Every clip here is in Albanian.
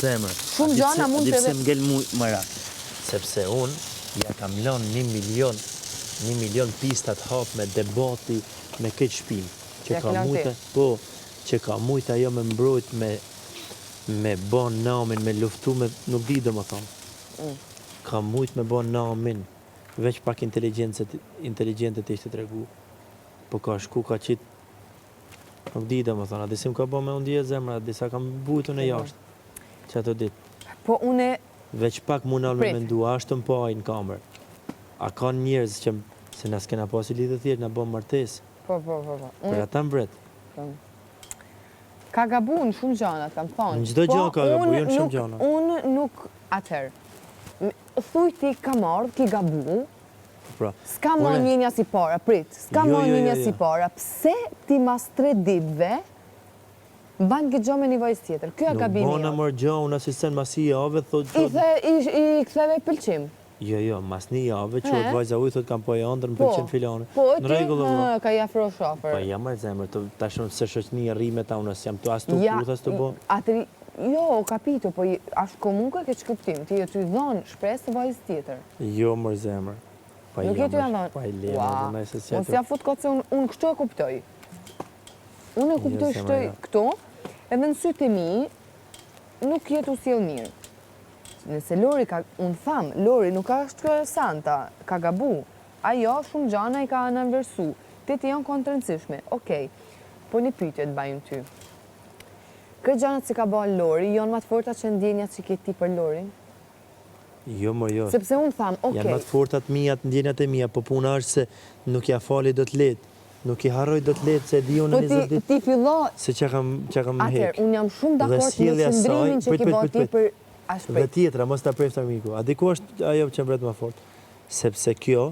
zemër. Shumë gjana mund të... Pse m'ngel mëra? Sepse unë ja kam lënë 1 milion pistat hap me debati me këtë shpinë. Që ka mujtë ajo me mbrojt me bon namin, me luftu, nuk di do më thonë. Ka mujtë me bon namin, veç pak inteligentet ishte të regu. Po ka shku, ka qitë, nuk di do më thonë, a disim ka bo me undje zemra, a disa kam bujtu në jashtë, që ato ditë. Po une... Veç pak munal me mendu, ashtë të mpaj në kamer. A ka njerëz që, se na s'kena pasi lidhë thjerë, na bo martes. Po. Për ata mbret. Ka gabu në shumë gjanat, kam thonë. Në gjdo gjanë ka gabu, jo në shumë gjanat. Unë nuk, atëherë, thuj ti ka marrë, ki gabu, s'ka ma njënja si para, s'ka ma njënja si para, pse ti mas 3 ditëve, banë këtë gjo me një vajzë tjetër, kjo e gabimi jo. Nuk bona mërë gjo, unë asisten mas i jave, thot... I këtheve pëlqim. Jo, mas një jave, që të vajza ujë, thot kam po e andër, më pëlqim filane. Po, ti, ka i afro shofer. Po, jam marë zemër, ta shumë se shëqni e rime ta unës, jam të as të puthas të bo. Jo, kapito, po ashtë komunke ke që këptim, ti e të i dhonë shpres të vajzë tjetër. Jo, mërë zemër. Nuk e të janë dhonë. Pa i lema, dhe me se qëtër. Mos ja fut këtë se unë kështu e kuptoj. Unë e kuptoj shtoj këto, edhe në sytë e mi, nuk jetu si e mirë. Nëse Lori ka, unë thamë, Lori nuk është santa, ka gabu. Ajo shumë gjana i ka anënversu. Ti janë kontrëndësishme. Okej, po një pyetje të bajnë ty. Këtë gjanat që ka bëha Lori, janë më të forta që ndjenjat që ke ti për Lorin? Jo, më jo. Sepse unë thamë, okej. Janë më të fortat mija, të ndjenjat e mija, po puna është se nuk ja fali do të letë. Nuk i harroj do të letë, se di unë në 20 ditë. Po ti fillo... Se që kam hekë. Atër, unë jam shumë dakord me qëndrimin që ki bëha ti për... Dhe tjetra, mos ta prefta miku. A diku është ajo që mbret më fort. Sepse kjo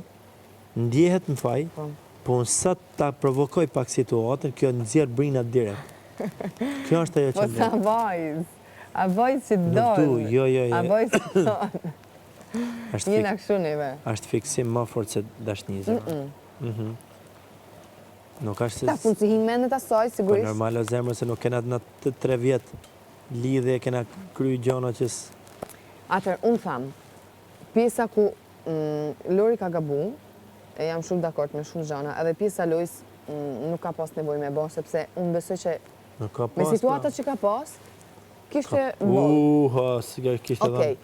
ndjehet në faj, po në sa ta provokoj pak situatën, kjo nëzjerë brinat direkt. Kjo është ajo që mbret. Po sa vajzë. A vajzë që donë. Nuk du, jo. A vajzë që donë. Njëna kështu njëve. Ashtë fiksim më fort se dashnizë. Nuk ashtë se... Ta funcihin mendet asaj, sigurisht. Po normal o zemrë se nuk kena në 3 vjetë lidhje, kena kry gjona qës... Atër, unë thamë, pjesa ku Lori ka gabu, e jam shumë dakord me shumë gjana, edhe pjesa Lois nuk ka pas nevoj me bo, sepse unë besoj që me situatat që ka pas, kishte bo. Okej,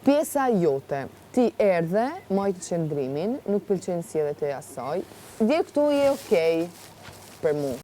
pjesa jote, ti erdhe, majtë qëndrimin, nuk pëlqenë si edhe të asaj, dhe këtu je okej për mu.